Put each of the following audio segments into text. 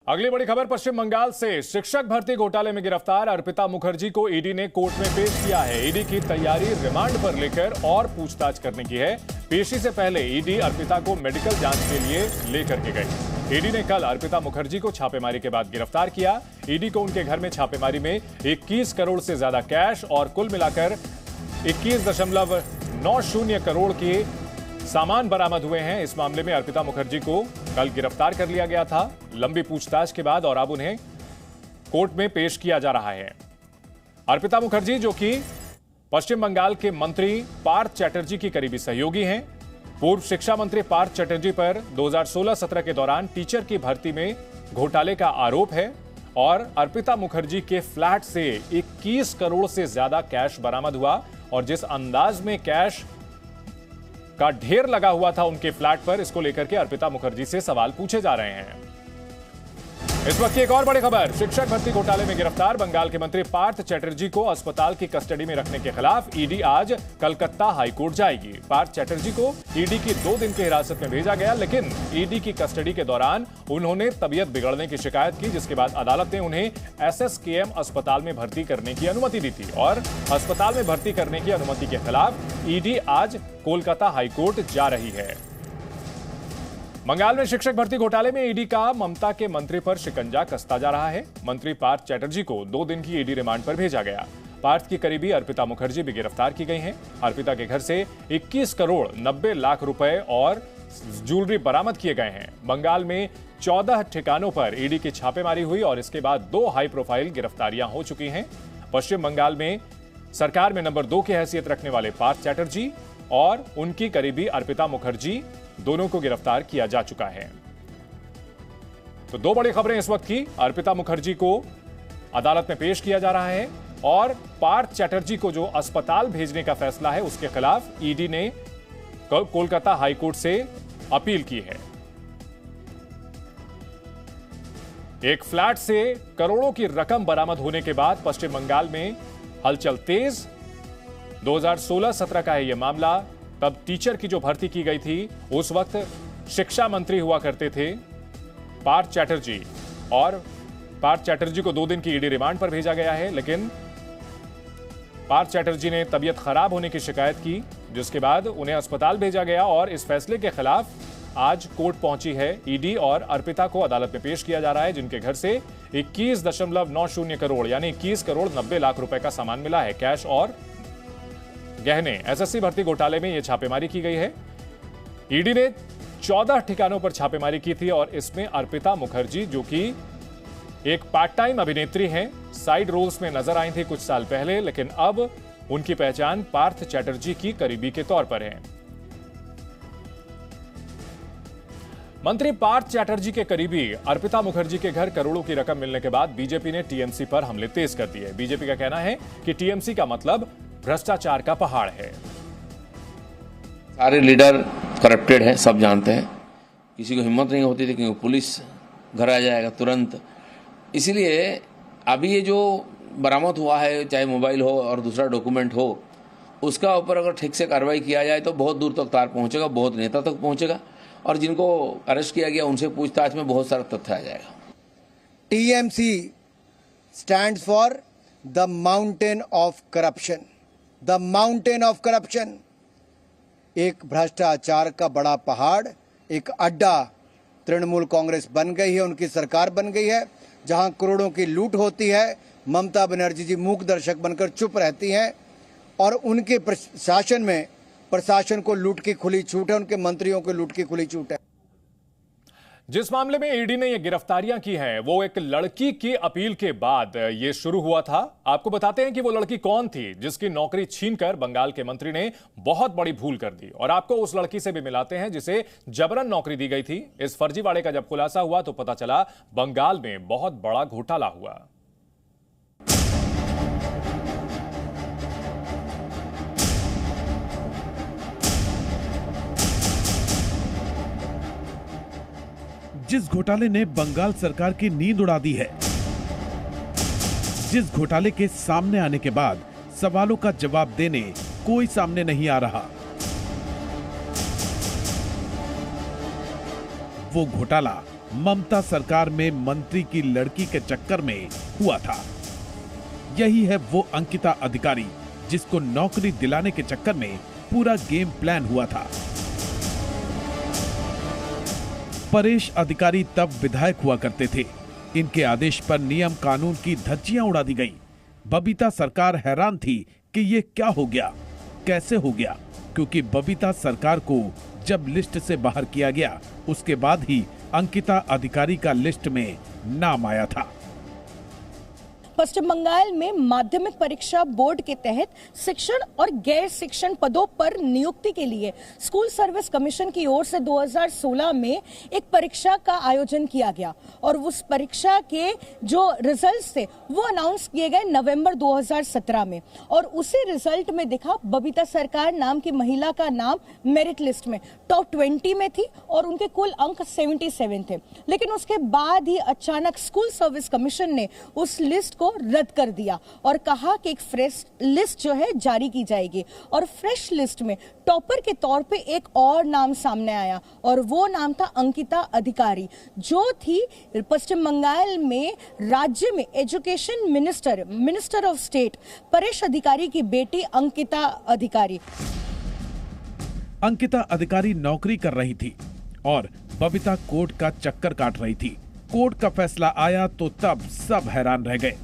अगली बड़ी खबर पश्चिम बंगाल से। शिक्षक भर्ती घोटाले में गिरफ्तार अर्पिता मुखर्जी को ईडी ने कोर्ट में पेश किया है। ईडी की तैयारी रिमांड पर लेकर और पूछताछ करने की है। पेशी से पहले ईडी अर्पिता को मेडिकल जांच के लिए लेकर के गई। ईडी ने कल अर्पिता मुखर्जी को छापेमारी के बाद गिरफ्तार किया। ईडी को उनके घर में छापेमारी में 21 करोड़ से ज्यादा कैश और कुल मिलाकर 21.90 करोड़ के सामान बरामद हुए हैं। इस मामले में अर्पिता मुखर्जी को कल गिरफ्तार कर लिया गया था लंबी पूछताछ के बाद और अब उन्हें कोर्ट में पेश किया जा रहा है। अर्पिता मुखर्जी जो कि पश्चिम बंगाल के मंत्री पार्थ चैटर्जी की करीबी सहयोगी हैं। पूर्व शिक्षा मंत्री पार्थ चैटर्जी पर 2016-17 के दौरान टीचर की भर्ती में घोटाले का आरोप है और अर्पिता मुखर्जी के फ्लैट से 21 करोड़ से ज्यादा कैश बरामद हुआ और जिस अंदाज में कैश का ढेर लगा हुआ था उनके फ्लैट पर, इसको लेकर के अर्पिता मुखर्जी से सवाल पूछे जा रहे हैं। इस वक्त की एक और बड़ी खबर। शिक्षक भर्ती घोटाले में गिरफ्तार बंगाल के मंत्री पार्थ चैटर्जी को अस्पताल की कस्टडी में रखने के खिलाफ ईडी आज कलकत्ता हाईकोर्ट जाएगी। पार्थ चैटर्जी को ईडी की 2 दिन की हिरासत में भेजा गया, लेकिन ईडी की कस्टडी के दौरान उन्होंने तबीयत बिगड़ने की शिकायत की, जिसके बाद अदालत ने उन्हें एसएसकेएम अस्पताल में भर्ती करने की अनुमति दी थी और अस्पताल में भर्ती करने की अनुमति के खिलाफ ईडी आज कोलकाता हाईकोर्ट जा रही है। बंगाल में शिक्षक भर्ती घोटाले में ईडी का ममता के मंत्री पर शिकंजा कसता जा रहा है। मंत्री पार्थ चैटर्जी को 2 दिन की ईडी रिमांड पर भेजा गया। पार्थ की करीबी अर्पिता मुखर्जी भी गिरफ्तार की गई हैं। अर्पिता के घर से 21 करोड़ 90 लाख रुपए और ज्वेलरी बरामद किए गए हैं। बंगाल में 14 ठिकानों पर ईडी की छापेमारी हुई और इसके बाद 2 हाई प्रोफाइल गिरफ्तारियां हो चुकी हैं। पश्चिम बंगाल में सरकार में नंबर 2 की हैसियत रखने वाले पार्थ चैटर्जी और उनकी करीबी अर्पिता मुखर्जी दोनों को गिरफ्तार किया जा चुका है। तो 2 बड़ी खबरें इस वक्त की। अर्पिता मुखर्जी को अदालत में पेश किया जा रहा है और पार्थ चैटर्जी को जो अस्पताल भेजने का फैसला है उसके खिलाफ ईडी ने कोलकाता हाईकोर्ट से अपील की है। एक फ्लैट से करोड़ों की रकम बरामद होने के बाद पश्चिम बंगाल में हलचल तेज। 2016-17 का है यह मामला। तब टीचर की जो भर्ती की गई थी उस वक्त शिक्षा मंत्री हुआ करते थे पार्थ चैटर्जी और पार्थ चैटर्जी को 2 दिन की ईडी रिमांड पर भेजा गया है, लेकिन पार्थ चैटर्जी ने तबीयत खराब होने की शिकायत की, जिसके बाद उन्हें अस्पताल भेजा गया और इस फैसले के खिलाफ आज कोर्ट पहुंची है ईडी और अर्पिता को अदालत में पेश किया जा रहा है, जिनके घर से 21.90 करोड़ यानी 21 करोड़ 90 लाख रुपए का सामान मिला है, कैश और गहने। एसएससी भर्ती घोटाले में यह छापेमारी की गई है। ईडी ने 14 ठिकानों पर छापेमारी की थी और इसमें अर्पिता मुखर्जी जो कि एक पार्ट टाइम अभिनेत्री हैं, साइड रोल्स में नजर आई थी कुछ साल पहले, लेकिन अब उनकी पहचान पार्थ चैटर्जी की करीबी के तौर पर है। मंत्री पार्थ चैटर्जी के करीबी अर्पिता मुखर्जी के घर करोड़ों की रकम मिलने के बाद बीजेपी ने टीएमसी पर हमले तेज कर दिए। बीजेपी का कहना है कि टीएमसी का मतलब भ्रष्टाचार का पहाड़ है। सारे लीडर करप्टेड हैं, सब जानते हैं। किसी को हिम्मत नहीं होती थी क्योंकि पुलिस घर आ जाएगा तुरंत। इसीलिए अभी ये जो बरामद हुआ है, चाहे मोबाइल हो और दूसरा डॉक्यूमेंट हो, उसका ऊपर अगर ठीक से कार्रवाई किया जाए तो बहुत दूर तक तार पहुंचेगा, बहुत नेता तक पहुंचेगा और जिनको अरेस्ट किया गया उनसे पूछताछ में बहुत सारा तथ्य आ जाएगा। TMC stands for the mountain of corruption. The mountain of corruption, एक भ्रष्टाचार का बड़ा पहाड़, एक अड्डा तृणमूल कांग्रेस बन गई है, उनकी सरकार बन गई है, जहां करोड़ों की लूट होती है। ममता बनर्जी जी मूक दर्शक बनकर चुप रहती हैं और उनके शासन में प्रशासन को लूट की खुली छूट है, उनके मंत्रियों को लूट की खुली छूट है। जिस मामले में ईडी ने ये गिरफ्तारियां की हैं वो एक लड़की की अपील के बाद ये शुरू हुआ था। आपको बताते हैं कि वो लड़की कौन थी जिसकी नौकरी छीनकर बंगाल के मंत्री ने बहुत बड़ी भूल कर दी, और आपको उस लड़की से भी मिलाते हैं जिसे जबरन नौकरी दी गई थी। इस फर्जीवाड़े का जब खुलासा हुआ तो पता चला बंगाल में बहुत बड़ा घोटाला हुआ। जिस घोटाले ने बंगाल सरकार की नींद उड़ा दी है, जिस घोटाले के सामने आने के बाद सवालों का जवाब देने कोई सामने नहीं आ रहा, वो घोटाला ममता सरकार में मंत्री की लड़की के चक्कर में हुआ था। यही है वो अंकिता अधिकारी जिसको नौकरी दिलाने के चक्कर में पूरा गेम प्लान हुआ था। परेश अधिकारी तब विधायक हुआ करते थे। इनके आदेश पर नियम कानून की धज्जियां उड़ा दी गई। बबीता सरकार हैरान थी कि ये क्या हो गया, कैसे हो गया, क्योंकि बबीता सरकार को जब लिस्ट से बाहर किया गया उसके बाद ही अंकिता अधिकारी का लिस्ट में नाम आया था। पश्चिम बंगाल में माध्यमिक परीक्षा बोर्ड के तहत शिक्षण और गैर शिक्षण पदों पर नियुक्ति के लिए स्कूल सर्विस कमीशन की ओर से 2016 में एक परीक्षा का आयोजन किया गया और उस परीक्षा के जो रिजल्ट्स थे वो अनाउंस किए गए नवंबर 2017 में और उसी रिजल्ट में देखा बबीता सरकार नाम की महिला का नाम मेरिट लिस्ट में टॉप 20 में थी और उनके कुल अंक 77 थे। लेकिन उसके बाद ही अचानक स्कूल सर्विस कमीशन ने उस लिस्ट को रद्द कर दिया और कहा कि एक फ्रेश लिस्ट जो है जारी की जाएगी और फ्रेश लिस्ट में टॉपर के तौर पे एक और नाम सामने आया और वो नाम था अंकिता अधिकारी, जो थी पश्चिम बंगाल में राज्य में education minister of state Paresh अधिकारी की बेटी अंकिता अधिकारी। अंकिता अधिकारी नौकरी कर रही थी और बबीता कोर्ट का चक्कर काट रही थी। कोर्ट का फैसला आया तो तब सब हैरान रह गए।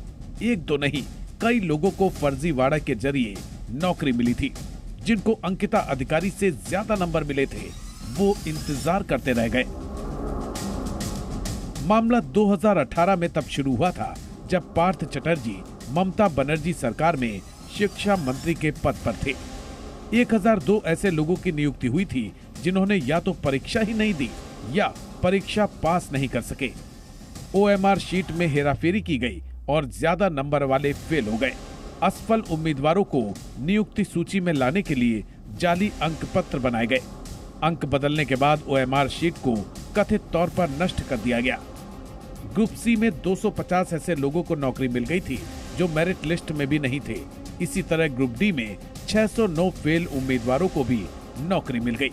एक दो नहीं, कई लोगों को फर्जीवाड़ा के जरिए नौकरी मिली थी। जिनको अंकिता अधिकारी से ज्यादा नंबर मिले थे वो इंतजार करते रह गए। मामला 2018 में तब शुरू हुआ था जब पार्थ चटर्जी ममता बनर्जी सरकार में शिक्षा मंत्री के पद पर थे। 1002 ऐसे लोगों की नियुक्ति हुई थी जिन्होंने या तो परीक्षा ही नहीं दी या परीक्षा पास नहीं कर सके। OMR शीट में हेराफेरी की गई और ज्यादा नंबर वाले फेल हो गए। असफल उम्मीदवारों को नियुक्ति सूची में लाने के लिए जाली अंक पत्र बनाए गए। अंक बदलने के बाद OMR शीट को कथित तौर पर नष्ट कर दिया गया। ग्रुप सी में 250 ऐसे लोगों को नौकरी मिल गई थी जो मेरिट लिस्ट में भी नहीं थे। इसी तरह ग्रुप डी में 609 फेल उम्मीदवारों को भी नौकरी मिल गई।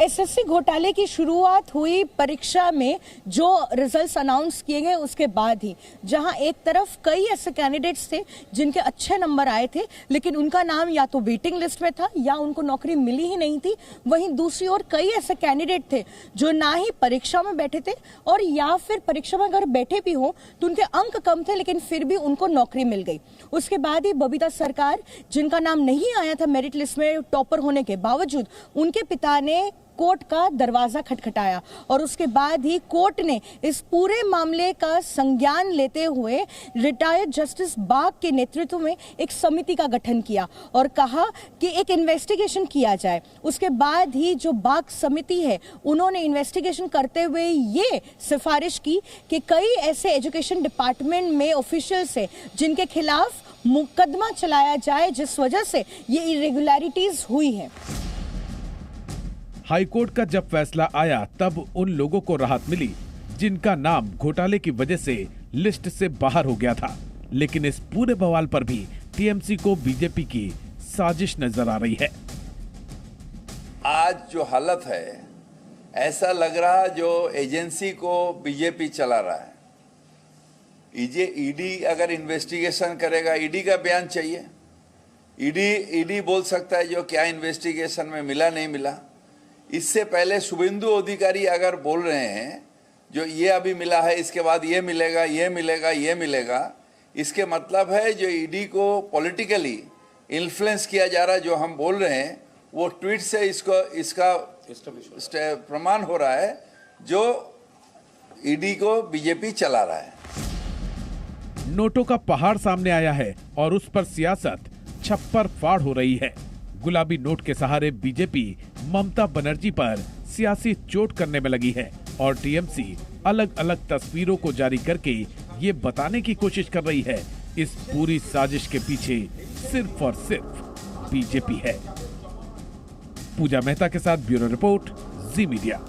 एसएससी घोटाले की शुरुआत हुई परीक्षा में जो रिजल्ट्स अनाउंस किए गए उसके बाद ही, जहां एक तरफ कई ऐसे कैंडिडेट्स थे जिनके अच्छे नंबर आए थे लेकिन उनका नाम या तो वेटिंग लिस्ट में था या उनको नौकरी मिली ही नहीं थी। वहीं दूसरी ओर कई ऐसे कैंडिडेट थे जो ना ही परीक्षा में बैठे थे और या फिर परीक्षा में अगर बैठे भी हो तो उनके अंक कम थे लेकिन फिर भी उनको नौकरी मिल गई। उसके बाद ही बबीता सरकार, जिनका नाम नहीं आया था मेरिट लिस्ट में टॉपर होने के बावजूद, उनके पिता ने कोर्ट का दरवाजा खटखटाया और उसके बाद ही कोर्ट ने इस पूरे मामले का संज्ञान लेते हुए रिटायर्ड जस्टिस बाग के नेतृत्व में एक समिति का गठन किया और कहा कि एक इन्वेस्टिगेशन किया जाए। उसके बाद ही जो बाग समिति है उन्होंने इन्वेस्टिगेशन करते हुए ये सिफारिश की कि कई ऐसे एजुकेशन डिपार्टमेंट में ऑफिशियल्स हैं जिनके खिलाफ मुकदमा चलाया जाए जिस वजह से ये इरेगुलरिटीज हुई है। हाईकोर्ट का जब फैसला आया तब उन लोगों को राहत मिली जिनका नाम घोटाले की वजह से लिस्ट से बाहर हो गया था। लेकिन इस पूरे बवाल पर भी टीएमसी को बीजेपी की साजिश नजर आ रही है। आज जो हालत है ऐसा लग रहा जो एजेंसी को बीजेपी चला रहा है। ईडी अगर इन्वेस्टिगेशन करेगा, ईडी का बयान चाहिए। ईडी बोल सकता है जो क्या इन्वेस्टिगेशन में मिला नहीं मिला। इससे पहले शुभेंदु अधिकारी अगर बोल रहे हैं जो ये अभी मिला है, इसके बाद ये मिलेगा, ये मिलेगा, ये मिलेगा, इसके मतलब है जो ईडी को पॉलिटिकली इन्फ्लुएंस किया जा रहा है। जो हम बोल रहे हैं वो ट्वीट से इसका प्रमाण हो रहा है जो ईडी को बीजेपी चला रहा है। नोटों का पहाड़ सामने आया है और उस पर सियासत छप्पर फाड़ हो रही है। गुलाबी नोट के सहारे बीजेपी ममता बनर्जी पर सियासी चोट करने में लगी है और टीएमसी अलग अलग तस्वीरों को जारी करके ये बताने की कोशिश कर रही है इस पूरी साजिश के पीछे सिर्फ और सिर्फ बीजेपी है। पूजा मेहता के साथ ब्यूरो रिपोर्ट, जी मीडिया।